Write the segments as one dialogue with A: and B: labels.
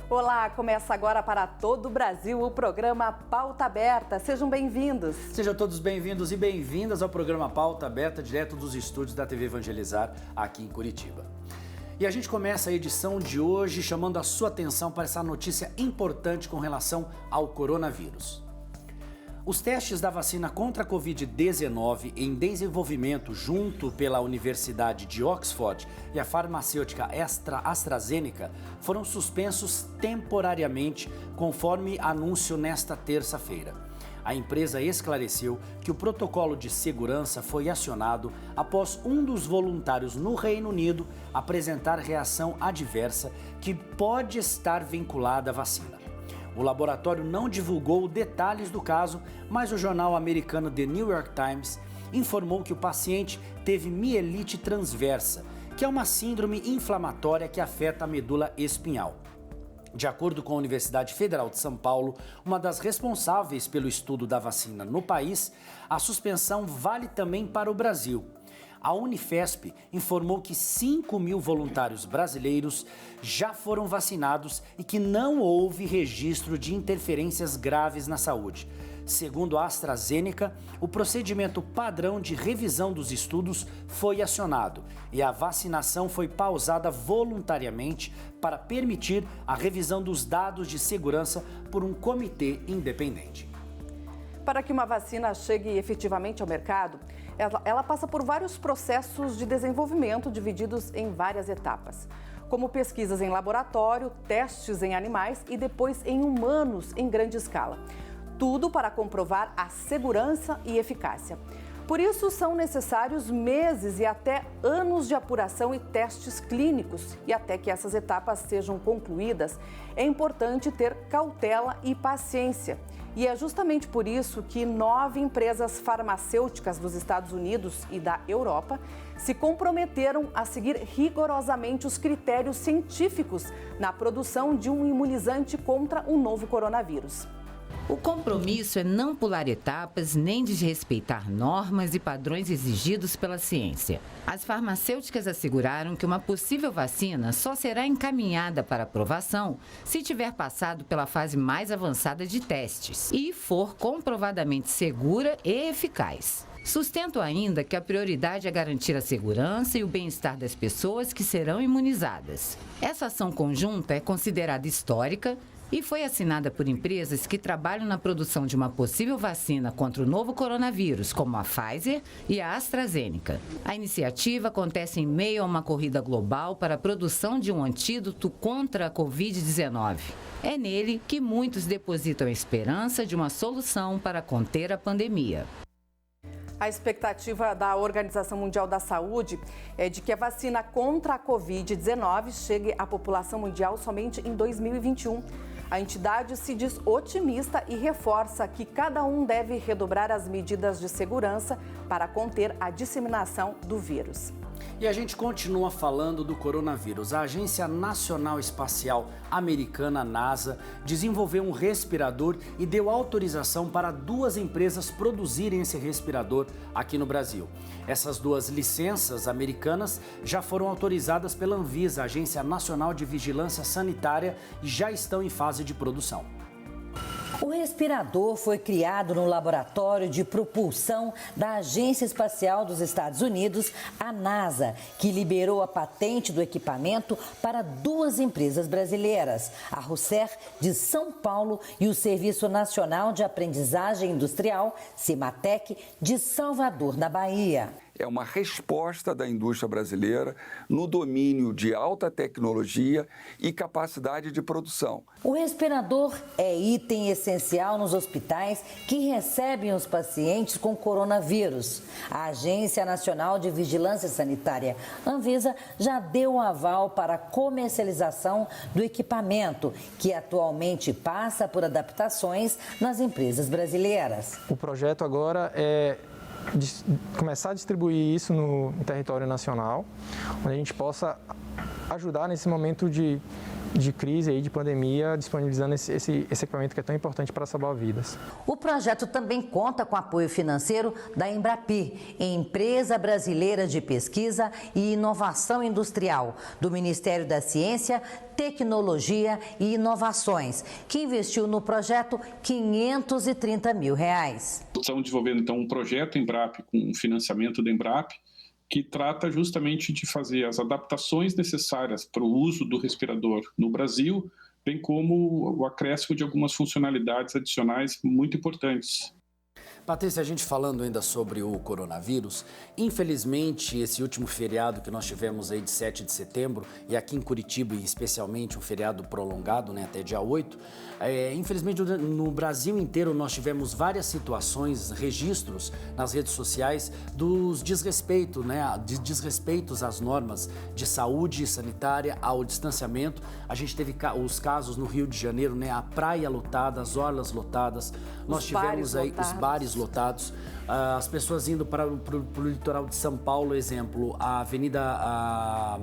A: Olá, começa agora para todo o Brasil o programa Pauta Aberta. Sejam bem-vindos.
B: Sejam todos bem-vindos e bem-vindas ao programa Pauta Aberta, direto dos estúdios da TV Evangelizar, aqui em Curitiba. E a gente começa a edição de hoje chamando a sua atenção para essa notícia importante com relação ao coronavírus. Os testes da vacina contra a Covid-19 em desenvolvimento junto pela Universidade de Oxford e a farmacêutica AstraZeneca foram suspensos temporariamente, conforme anúncio nesta terça-feira. A empresa esclareceu que o protocolo de segurança foi acionado após um dos voluntários no Reino Unido apresentar reação adversa que pode estar vinculada à vacina. O laboratório não divulgou detalhes do caso, mas o jornal americano The New York Times informou que o paciente teve mielite transversa, que é uma síndrome inflamatória que afeta a medula espinhal. De acordo com a Universidade Federal de São Paulo, uma das responsáveis pelo estudo da vacina no país, a suspensão vale também para o Brasil. A Unifesp informou que 5.000 voluntários brasileiros já foram vacinados e que não houve registro de interferências graves na saúde. Segundo a AstraZeneca, o procedimento padrão de revisão dos estudos foi acionado e a vacinação foi pausada voluntariamente para permitir a revisão dos dados de segurança por um comitê independente.
A: Para que uma vacina chegue efetivamente ao mercado, ela passa por vários processos de desenvolvimento divididos em várias etapas, como pesquisas em laboratório, testes em animais e depois em humanos em grande escala. Tudo para comprovar a segurança e eficácia. Por isso, são necessários meses e até anos de apuração e testes clínicos. E até que essas etapas sejam concluídas, é importante ter cautela e paciência. E é justamente por isso que 9 empresas farmacêuticas dos Estados Unidos e da Europa se comprometeram a seguir rigorosamente os critérios científicos na produção de um imunizante contra o novo coronavírus.
C: O compromisso é não pular etapas nem desrespeitar normas e padrões exigidos pela ciência. As farmacêuticas asseguraram que uma possível vacina só será encaminhada para aprovação se tiver passado pela fase mais avançada de testes e for comprovadamente segura e eficaz. Sustento ainda que a prioridade é garantir a segurança e o bem-estar das pessoas que serão imunizadas. Essa ação conjunta é considerada histórica e foi assinada por empresas que trabalham na produção de uma possível vacina contra o novo coronavírus, como a Pfizer e a AstraZeneca. A iniciativa acontece em meio a uma corrida global para a produção de um antídoto contra a Covid-19. É nele que muitos depositam a esperança de uma solução para conter a pandemia.
A: A expectativa da Organização Mundial da Saúde é de que a vacina contra a Covid-19 chegue à população mundial somente em 2021. A entidade se diz otimista e reforça que cada um deve redobrar as medidas de segurança para conter a disseminação do vírus.
B: E a gente continua falando do coronavírus. A Agência Nacional Espacial Americana, NASA, desenvolveu um respirador e deu autorização para 2 empresas produzirem esse respirador aqui no Brasil. Essas 2 licenças americanas já foram autorizadas pela Anvisa, Agência Nacional de Vigilância Sanitária, e já estão em fase de produção.
D: O respirador foi criado no laboratório de propulsão da Agência Espacial dos Estados Unidos, a NASA, que liberou a patente do equipamento para 2 empresas brasileiras, a Russer de São Paulo e o Serviço Nacional de Aprendizagem Industrial, Cimatec, de Salvador, na Bahia.
E: É uma resposta da indústria brasileira no domínio de alta tecnologia e capacidade de produção.
D: O respirador é item essencial nos hospitais que recebem os pacientes com coronavírus. A Agência Nacional de Vigilância Sanitária, Anvisa, já deu um aval para a comercialização do equipamento, que atualmente passa por adaptações nas empresas brasileiras.
F: O projeto agora é começar a distribuir isso no território nacional, onde a gente possa ajudar nesse momento de de crise, aí, de pandemia, disponibilizando esse equipamento que é tão importante para salvar vidas.
D: O projeto também conta com apoio financeiro da Embrapi, Empresa Brasileira de Pesquisa e Inovação Industrial, do Ministério da Ciência, Tecnologia e Inovações, que investiu no projeto R$530 mil.
G: Estamos desenvolvendo então um projeto Embrapi com financiamento da Embrapi, que trata justamente de fazer as adaptações necessárias para o uso do respirador no Brasil, bem como o acréscimo de algumas funcionalidades adicionais muito importantes.
B: Patrícia, a gente falando ainda sobre o coronavírus, infelizmente esse último feriado que nós tivemos aí de 7 de setembro, e aqui em Curitiba, e especialmente um feriado prolongado, né, até dia 8, infelizmente no Brasil inteiro nós tivemos várias situações, registros nas redes sociais dos desrespeitos, né, de desrespeitos às normas de saúde sanitária, ao distanciamento. A gente teve os casos no Rio de Janeiro, né, a praia lotada, as orlas lotadas, nós tivemos aí os bares lotados, as pessoas indo para o litoral de São Paulo, exemplo, a avenida, a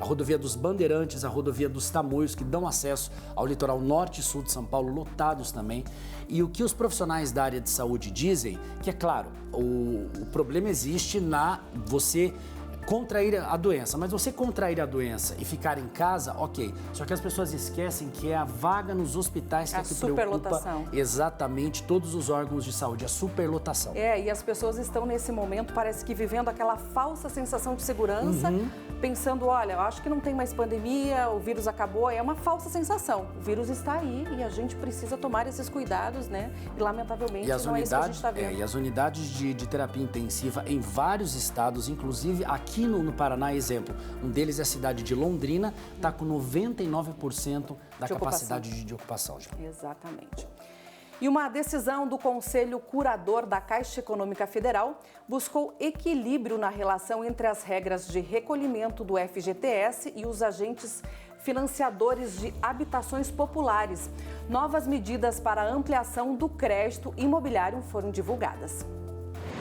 B: rodovia dos Bandeirantes, a rodovia dos Tamoios, que dão acesso ao litoral norte e sul de São Paulo, lotados também. E o que os profissionais da área de saúde dizem, que é claro, o problema existe você contrair a doença, mas você contrair a doença e ficar em casa, ok. Só que as pessoas esquecem que é a vaga nos hospitais que é que preocupa exatamente todos os órgãos de saúde, a superlotação.
A: E as pessoas estão nesse momento, parece que vivendo aquela falsa sensação de segurança, pensando, olha, eu acho que não tem mais pandemia, o vírus acabou, é uma falsa sensação. O vírus está aí e a gente precisa tomar esses cuidados, né? E lamentavelmente não é isso que a gente está vendo.
B: E as unidades de terapia intensiva em vários estados, inclusive aqui no Paraná, exemplo, um deles é a cidade de Londrina, está com 99% da capacidade de ocupação.
A: Exatamente. E uma decisão do Conselho Curador da Caixa Econômica Federal buscou equilíbrio na relação entre as regras de recolhimento do FGTS e os agentes financiadores de habitações populares. Novas medidas para a ampliação do crédito imobiliário foram divulgadas.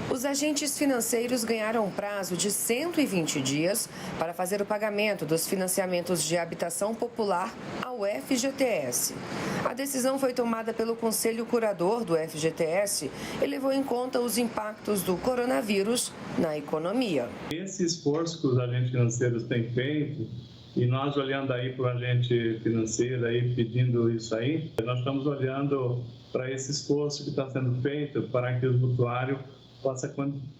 H: Os agentes financeiros ganharam um prazo de 120 dias para fazer o pagamento dos financiamentos de habitação popular ao FGTS. A decisão foi tomada pelo Conselho Curador do FGTS e levou em conta os impactos do coronavírus na economia.
I: Esse esforço que os agentes financeiros têm feito, e nós olhando aí para o agente financeiro aí pedindo isso aí, nós estamos olhando para esse esforço que está sendo feito para que o mutuário possa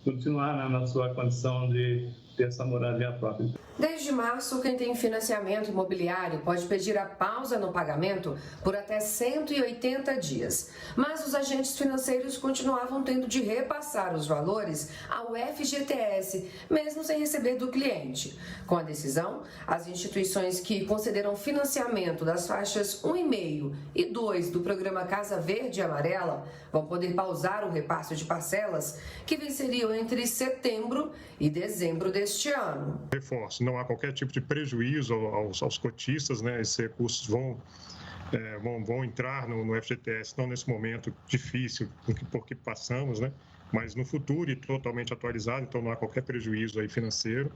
I: continuar na sua condição de ter essa moradia própria.
H: Desde março, quem tem financiamento imobiliário pode pedir a pausa no pagamento por até 180 dias. Mas os agentes financeiros continuavam tendo de repassar os valores ao FGTS, mesmo sem receber do cliente. Com a decisão, as instituições que concederam financiamento das faixas 1,5 e 2 do programa Casa Verde e Amarela vão poder pausar o repasse de parcelas que venceriam entre setembro e dezembro deste ano.
J: Reforço, não há qualquer tipo de prejuízo aos cotistas, né? Esses recursos vão entrar no FGTS, não nesse momento difícil por que passamos, né? Mas no futuro e totalmente atualizado, então não há qualquer prejuízo aí financeiro.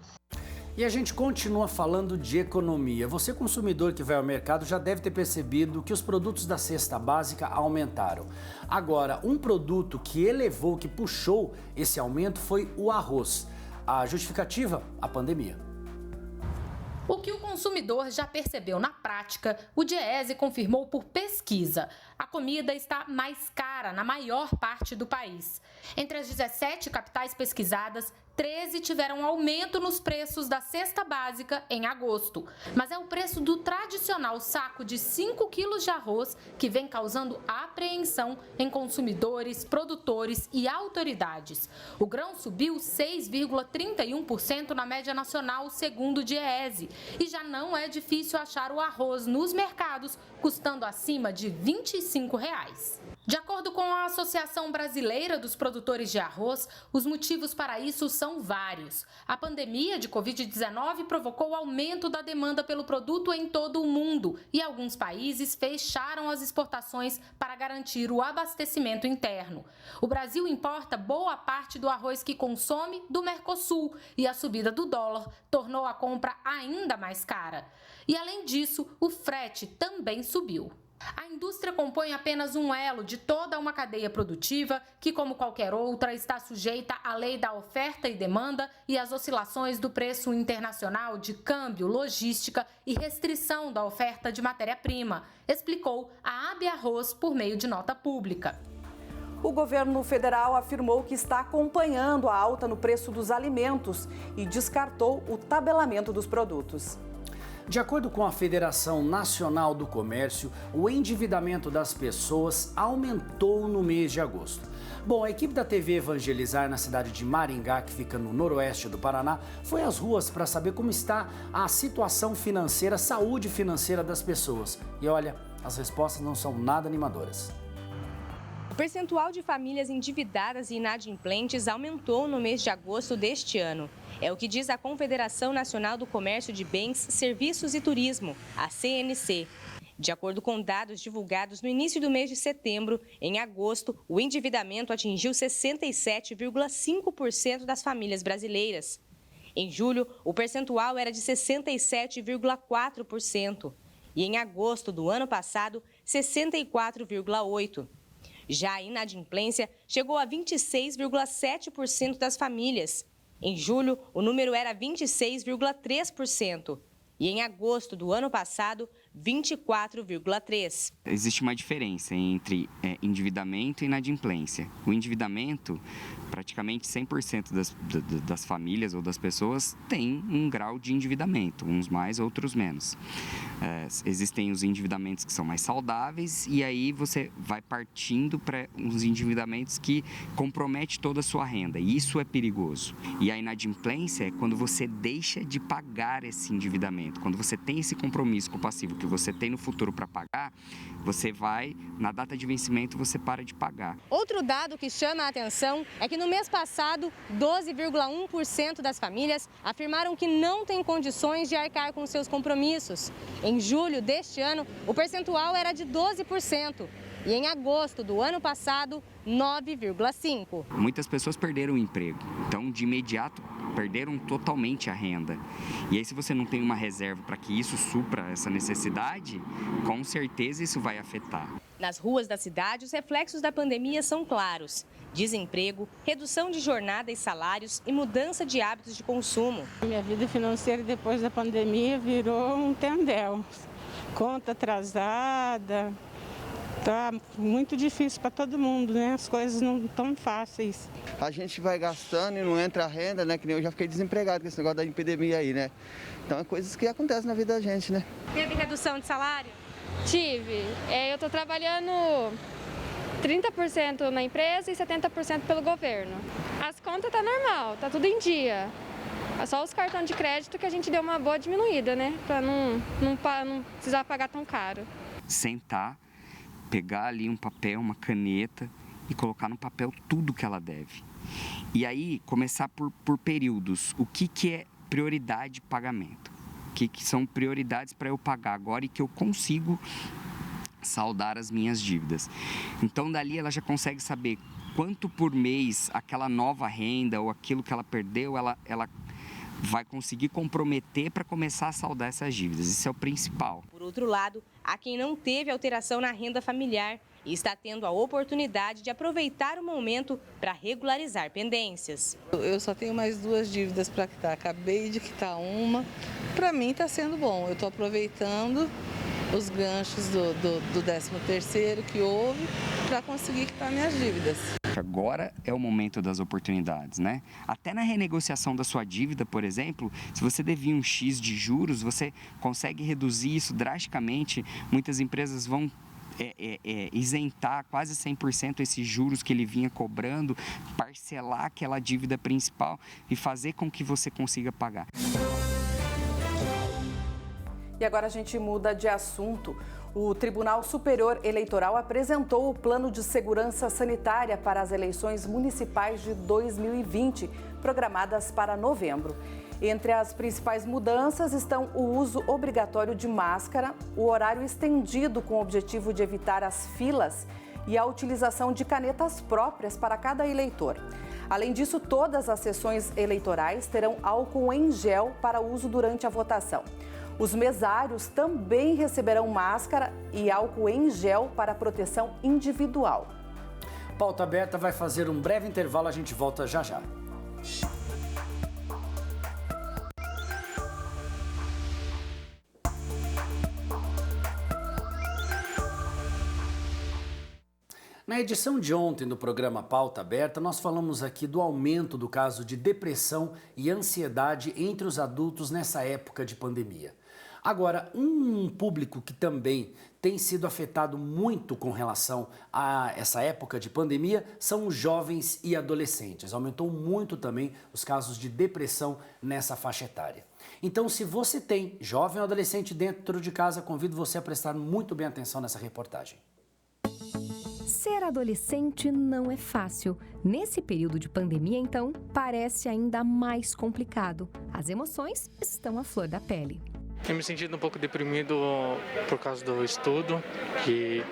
B: E a gente continua falando de economia. Você, consumidor que vai ao mercado, já deve ter percebido que os produtos da cesta básica aumentaram. Agora, um produto que elevou, que puxou esse aumento foi o arroz. A justificativa? A pandemia.
K: O que o consumidor já percebeu na prática, o Diese confirmou por pesquisa. A comida está mais cara na maior parte do país. Entre as 17 capitais pesquisadas, 13 tiveram aumento nos preços da cesta básica em agosto. Mas é o preço do tradicional saco de 5 quilos de arroz que vem causando apreensão em consumidores, produtores e autoridades. O grão subiu 6,31% na média nacional, segundo o Diese. E já não é difícil achar o arroz nos mercados, custando acima de R$ 25. De acordo com a Associação Brasileira dos Produtores de Arroz, os motivos para isso são vários. A pandemia de Covid-19 provocou aumento da demanda pelo produto em todo o mundo e alguns países fecharam as exportações para garantir o abastecimento interno. O Brasil importa boa parte do arroz que consome do Mercosul e a subida do dólar tornou a compra ainda mais cara. E além disso, o frete também subiu. A indústria compõe apenas um elo de toda uma cadeia produtiva que, como qualquer outra, está sujeita à lei da oferta e demanda e às oscilações do preço internacional de câmbio, logística e restrição da oferta de matéria-prima, explicou a AB Arroz por meio de nota pública.
A: O governo federal afirmou que está acompanhando a alta no preço dos alimentos e descartou o tabelamento dos produtos.
B: De acordo com a Federação Nacional do Comércio, o endividamento das pessoas aumentou no mês de agosto. Bom, a equipe da TV Evangelizar na cidade de Maringá, que fica no noroeste do Paraná, foi às ruas para saber como está a situação financeira, a saúde financeira das pessoas. E olha, as respostas não são nada animadoras.
L: O percentual de famílias endividadas e inadimplentes aumentou no mês de agosto deste ano. É o que diz a Confederação Nacional do Comércio de Bens, Serviços e Turismo, a CNC. De acordo com dados divulgados no início do mês de setembro, em agosto, o endividamento atingiu 67,5% das famílias brasileiras. Em julho, o percentual era de 67,4% e em agosto do ano passado, 64,8%. Já a inadimplência chegou a 26,7% das famílias. Em julho, o número era 26,3% e em agosto do ano passado, 24,3%.
M: Existe uma diferença entre endividamento e inadimplência. O endividamento, praticamente 100% das famílias ou das pessoas tem um grau de endividamento, uns mais, outros menos. Existem os endividamentos que são mais saudáveis e aí você vai partindo para uns endividamentos que comprometem toda a sua renda, e isso é perigoso. E a inadimplência é quando você deixa de pagar esse endividamento, quando você tem esse compromisso com o passivo que você tem no futuro para pagar, você vai, na data de vencimento, você para de pagar.
L: Outro dado que chama a atenção é que no mês passado, 12,1% das famílias afirmaram que não têm condições de arcar com seus compromissos. Em julho deste ano, o percentual era de 12% e em agosto do ano passado, 9,5%.
M: Muitas pessoas perderam o emprego, então de imediato perderam totalmente a renda. E aí, se você não tem uma reserva para que isso supra essa necessidade, com certeza isso vai afetar.
L: Nas ruas da cidade, os reflexos da pandemia são claros. Desemprego, redução de jornada e salários e mudança de hábitos de consumo.
N: Minha vida financeira depois da pandemia virou um tendel. Conta atrasada. Tá muito difícil para todo mundo, né? As coisas não estão fáceis.
O: A gente vai gastando e não entra a renda, né? Que nem eu já fiquei desempregado com esse negócio da epidemia aí, né? Então é coisas que acontecem na vida da gente, né?
L: Teve redução de salário?
P: Tive. Eu estou trabalhando 30% na empresa e 70% pelo governo. As contas tá normal, tá tudo em dia. É só os cartões de crédito que a gente deu uma boa diminuída, né? Para não precisar pagar tão caro.
M: Sentar, pegar ali um papel, uma caneta e colocar no papel tudo que ela deve. E aí começar por períodos. O que é prioridade de pagamento? O que são prioridades para eu pagar agora e que eu consigo saldar as minhas dívidas. Então dali ela já consegue saber quanto por mês aquela nova renda ou aquilo que ela perdeu, ela vai conseguir comprometer para começar a saldar essas dívidas. Isso é o principal.
L: Por outro lado, há quem não teve alteração na renda familiar e está tendo a oportunidade de aproveitar o momento para regularizar pendências.
Q: Eu só tenho mais 2 dívidas para quitar. Acabei de quitar uma. Para mim está sendo bom. Eu estou aproveitando os ganchos do 13º que houve para conseguir quitar minhas dívidas.
M: Agora é o momento das oportunidades, né? Até na renegociação da sua dívida, por exemplo, se você devia um X de juros, você consegue reduzir isso drasticamente. Muitas empresas vão isentar quase 100% esses juros que ele vinha cobrando, parcelar aquela dívida principal e fazer com que você consiga pagar.
A: E agora a gente muda de assunto. O Tribunal Superior Eleitoral apresentou o Plano de Segurança Sanitária para as eleições municipais de 2020, programadas para novembro. Entre as principais mudanças estão o uso obrigatório de máscara, o horário estendido com o objetivo de evitar as filas e a utilização de canetas próprias para cada eleitor. Além disso, todas as sessões eleitorais terão álcool em gel para uso durante a votação. Os mesários também receberão máscara e álcool em gel para proteção individual.
B: Pauta Aberta vai fazer um breve intervalo, a gente volta já já. Na edição de ontem do programa Pauta Aberta, nós falamos aqui do aumento do caso de depressão e ansiedade entre os adultos nessa época de pandemia. Agora, um público que também tem sido afetado muito com relação a essa época de pandemia são os jovens e adolescentes. Aumentou muito também os casos de depressão nessa faixa etária. Então, se você tem jovem ou adolescente dentro de casa, convido você a prestar muito bem atenção nessa reportagem.
R: Ser adolescente não é fácil. Nesse período de pandemia, então, parece ainda mais complicado. As emoções estão à flor da pele.
F: Eu me senti um pouco deprimido por causa do estudo, que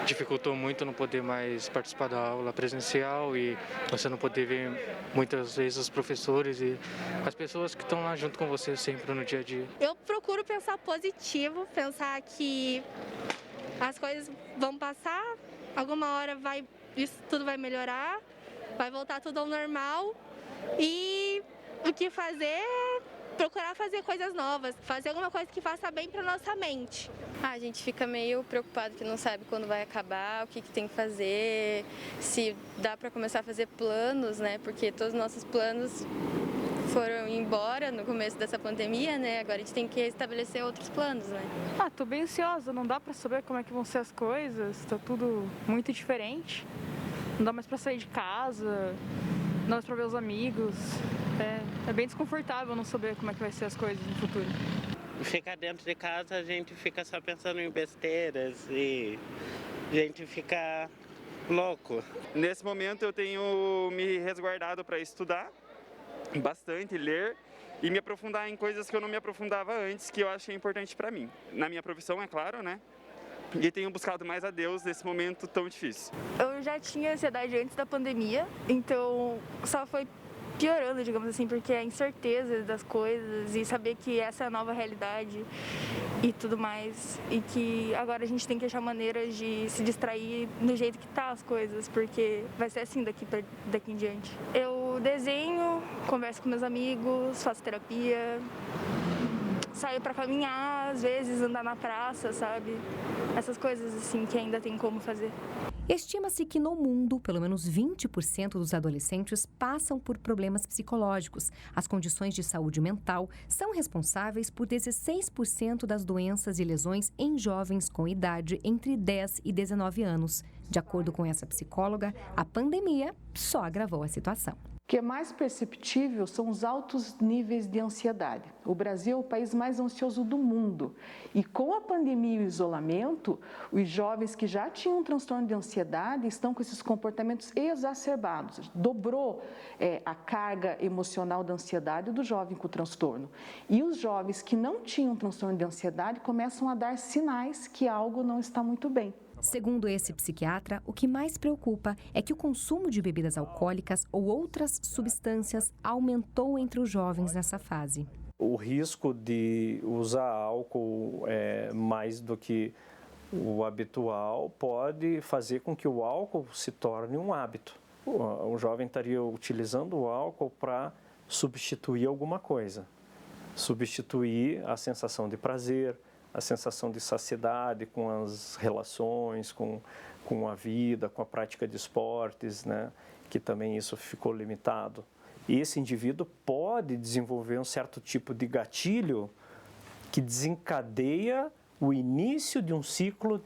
F: dificultou muito não poder mais participar da aula presencial e você não poder ver muitas vezes os professores e as pessoas que estão lá junto com você sempre no dia a dia.
P: Eu procuro pensar positivo, pensar que as coisas vão passar, alguma hora isso tudo vai melhorar, vai voltar tudo ao normal e o que fazer? Procurar fazer coisas novas, fazer alguma coisa que faça bem para nossa mente.
S: A gente fica meio preocupado que não sabe quando vai acabar, o que tem que fazer, se dá para começar a fazer planos, né? Porque todos os nossos planos foram embora no começo dessa pandemia, né? Agora a gente tem que estabelecer outros planos, né?
T: Tô bem ansiosa, não dá para saber como é que vão ser as coisas, tá tudo muito diferente. Não dá mais para sair de casa, não dá mais para ver os amigos. É bem desconfortável não saber como é que vai ser as coisas no futuro.
U: Ficar dentro de casa, a gente fica só pensando em besteiras e a gente fica louco.
V: Nesse momento eu tenho me resguardado para estudar bastante, ler e me aprofundar em coisas que eu não me aprofundava antes, que eu achei importante para mim. Na minha profissão, é claro, né? E tenho buscado mais a Deus nesse momento tão difícil.
T: Eu já tinha ansiedade antes da pandemia, então só foi piorando, digamos assim, porque a incerteza das coisas e saber que essa é a nova realidade e tudo mais, e que agora a gente tem que achar maneiras de se distrair do jeito que tá as coisas, porque vai ser assim daqui em diante. Eu desenho, converso com meus amigos, faço terapia, saio para caminhar, às vezes andar na praça, sabe? Essas coisas assim que ainda tem como fazer.
R: Estima-se que no mundo, pelo menos 20% dos adolescentes passam por problemas psicológicos. As condições de saúde mental são responsáveis por 16% das doenças e lesões em jovens com idade entre 10 e 19 anos. De acordo com essa psicóloga, a pandemia só agravou a situação.
W: O que é mais perceptível são os altos níveis de ansiedade. O Brasil é o país mais ansioso do mundo. E com a pandemia e o isolamento, os jovens que já tinham um transtorno de ansiedade estão com esses comportamentos exacerbados. Dobrou a carga emocional da ansiedade do jovem com o transtorno. E os jovens que não tinham transtorno de ansiedade começam a dar sinais que algo não está muito bem.
R: Segundo esse psiquiatra, o que mais preocupa é que o consumo de bebidas alcoólicas ou outras substâncias aumentou entre os jovens nessa fase.
X: O risco de usar álcool mais do que o habitual pode fazer com que o álcool se torne um hábito. O jovem estaria utilizando o álcool para substituir alguma coisa, substituir a sensação de prazer, a sensação de saciedade com as relações, com a vida, com a prática de esportes, né? Que também isso ficou limitado. E esse indivíduo pode desenvolver um certo tipo de gatilho que desencadeia o início de um ciclo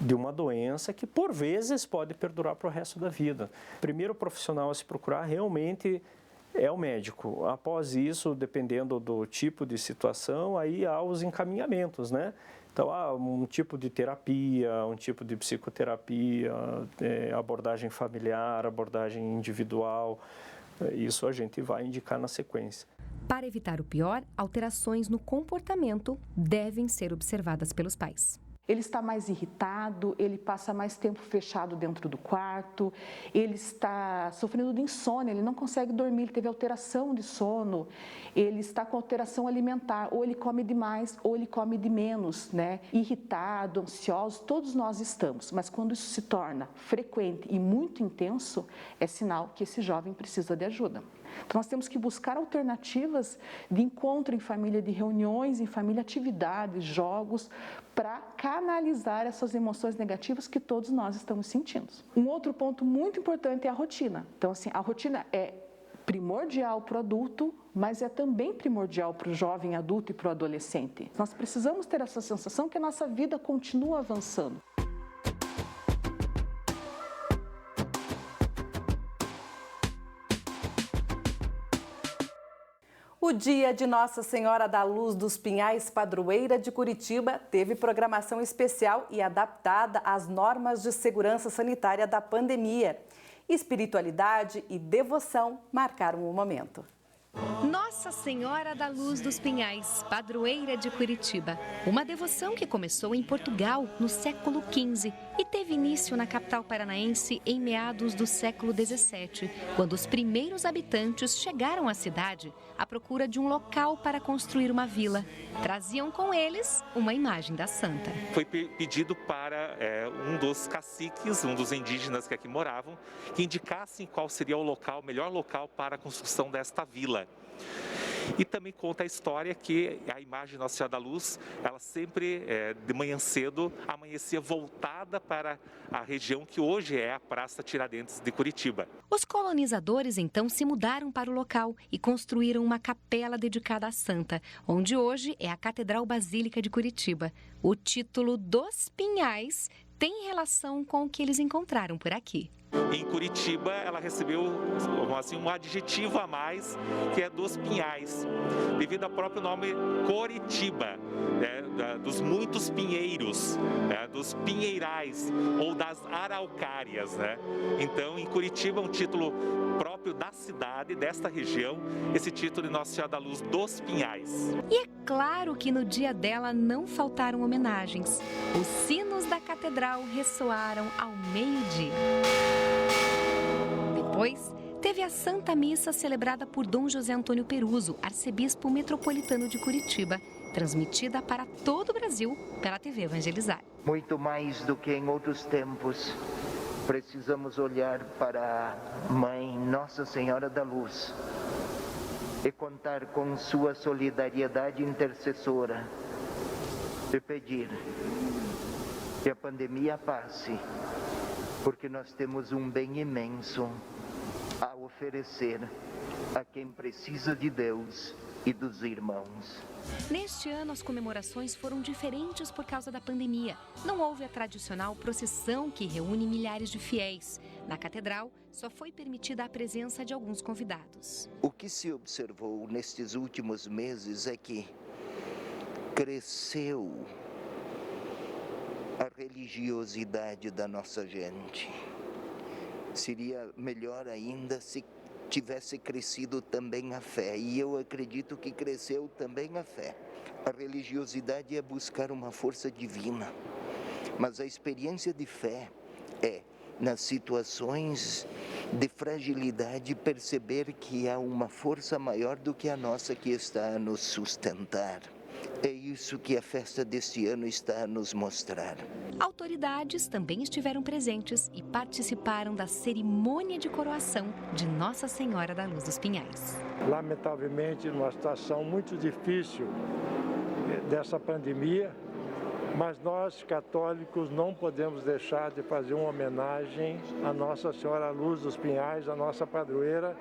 X: de uma doença que, por vezes, pode perdurar para o resto da vida. O primeiro profissional a se procurar realmente é o médico. Após isso, dependendo do tipo de situação, aí há os encaminhamentos, né? Então, um tipo de terapia, um tipo de psicoterapia, abordagem familiar, abordagem individual, isso a gente vai indicar na sequência.
R: Para evitar o pior, alterações no comportamento devem ser observadas pelos pais.
W: Ele está mais irritado, ele passa mais tempo fechado dentro do quarto, ele está sofrendo de insônia, ele não consegue dormir, ele teve alteração de sono, ele está com alteração alimentar, ou ele come demais ou ele come de menos, né? Irritado, ansioso, todos nós estamos, mas quando isso se torna frequente e muito intenso, é sinal que esse jovem precisa de ajuda. Então, nós temos que buscar alternativas de encontro em família, de reuniões em família, atividades, jogos, para canalizar essas emoções negativas que todos nós estamos sentindo. Um outro ponto muito importante é a rotina. Então, assim, a rotina é primordial para o adulto, mas é também primordial para o jovem adulto e para o adolescente. Nós precisamos ter essa sensação que a nossa vida continua avançando.
A: O dia de Nossa Senhora da Luz dos Pinhais, padroeira de Curitiba, teve programação especial e adaptada às normas de segurança sanitária da pandemia. Espiritualidade e devoção marcaram o momento.
R: Nossa Senhora da Luz dos Pinhais, padroeira de Curitiba. Uma devoção que começou em Portugal no século XV e teve início na capital paranaense em meados do século XVII, quando os primeiros habitantes chegaram à cidade à procura de um local para construir uma vila. Traziam com eles uma imagem da santa.
C: Foi pedido para um dos caciques, um dos indígenas que aqui moravam, que indicassem qual seria o melhor local para a construção desta vila. E também conta a história que a imagem de Nossa Senhora da Luz, ela sempre, de manhã cedo, amanhecia voltada para a região que hoje é a Praça Tiradentes de Curitiba.
R: Os colonizadores então se mudaram para o local e construíram uma capela dedicada à santa, onde hoje é a Catedral Basílica de Curitiba. O título dos Pinhais tem relação com o que eles encontraram por aqui.
C: Em Curitiba, ela recebeu assim, um adjetivo a mais, que é dos pinhais, devido ao próprio nome Coritiba, dos muitos pinheiros, dos pinheirais ou das araucárias. Então, em Curitiba, um título próprio da cidade, desta região, esse título de Nossa Senhora da Luz dos Pinhais.
R: E é claro que no dia dela não faltaram homenagens. Os sinos da catedral ressoaram ao meio-dia. Depois, teve a Santa Missa celebrada por Dom José Antônio Peruso, arcebispo metropolitano de Curitiba, transmitida para todo o Brasil pela TV Evangelizar.
D: Muito mais do que em outros tempos, precisamos olhar para a Mãe Nossa Senhora da Luz e contar com sua solidariedade intercessora e pedir que a pandemia passe, porque nós temos um bem imenso a oferecer a quem precisa de Deus e dos irmãos.
R: Neste ano, as comemorações foram diferentes por causa da pandemia. Não houve a tradicional procissão que reúne milhares de fiéis. Na catedral, só foi permitida a presença de alguns convidados.
D: O que se observou nestes últimos meses é que cresceu a religiosidade da nossa gente. Seria melhor ainda se tivesse crescido também a fé, e eu acredito que cresceu também a fé. A religiosidade é buscar uma força divina, mas a experiência de fé é, nas situações de fragilidade, perceber que há uma força maior do que a nossa que está a nos sustentar. É isso que a festa deste ano está a nos mostrar.
R: Autoridades também estiveram presentes e participaram da cerimônia de coroação de Nossa Senhora da Luz dos Pinhais.
E: Lamentavelmente, numa situação muito difícil dessa pandemia, mas nós, católicos, não podemos deixar de fazer uma homenagem à Nossa Senhora da Luz dos Pinhais, a nossa padroeira,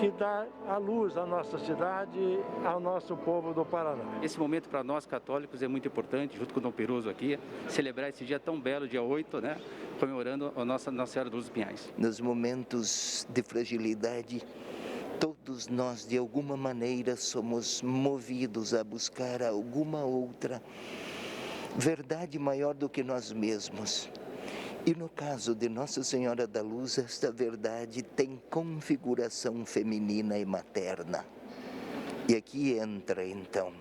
E: que dá a luz à nossa cidade, ao nosso povo do Paraná.
G: Esse momento para nós católicos é muito importante, junto com o Dom Peruso aqui, celebrar esse dia tão belo, dia 8, comemorando a Nossa Senhora da Luz dos Pinhais.
D: Nos momentos de fragilidade, todos nós, de alguma maneira, somos movidos a buscar alguma outra verdade maior do que nós mesmos. E no caso de Nossa Senhora da Luz, esta verdade tem configuração feminina e materna. E aqui entra, então,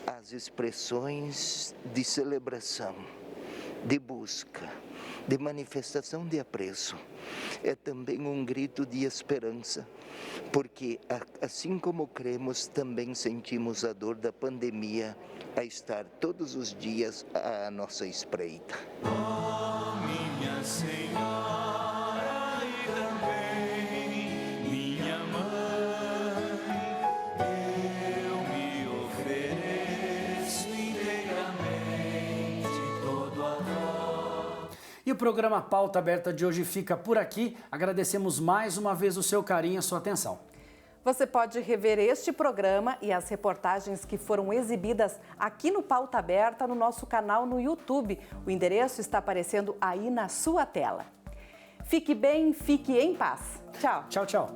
D: as expressões de celebração, de busca, de manifestação de apreço. É também um grito de esperança, porque assim como cremos, também sentimos a dor da pandemia a estar todos os dias à nossa espreita.
H: Oh, minha Senhora e também minha mãe, eu me ofereço inteiramente todo a vós.
B: E o programa Pauta Aberta de hoje fica por aqui. Agradecemos mais uma vez o seu carinho e a sua atenção.
A: Você pode rever este programa e as reportagens que foram exibidas aqui no Pauta Aberta no nosso canal no YouTube. O endereço está aparecendo aí na sua tela. Fique bem, fique em paz. Tchau.
B: Tchau, tchau.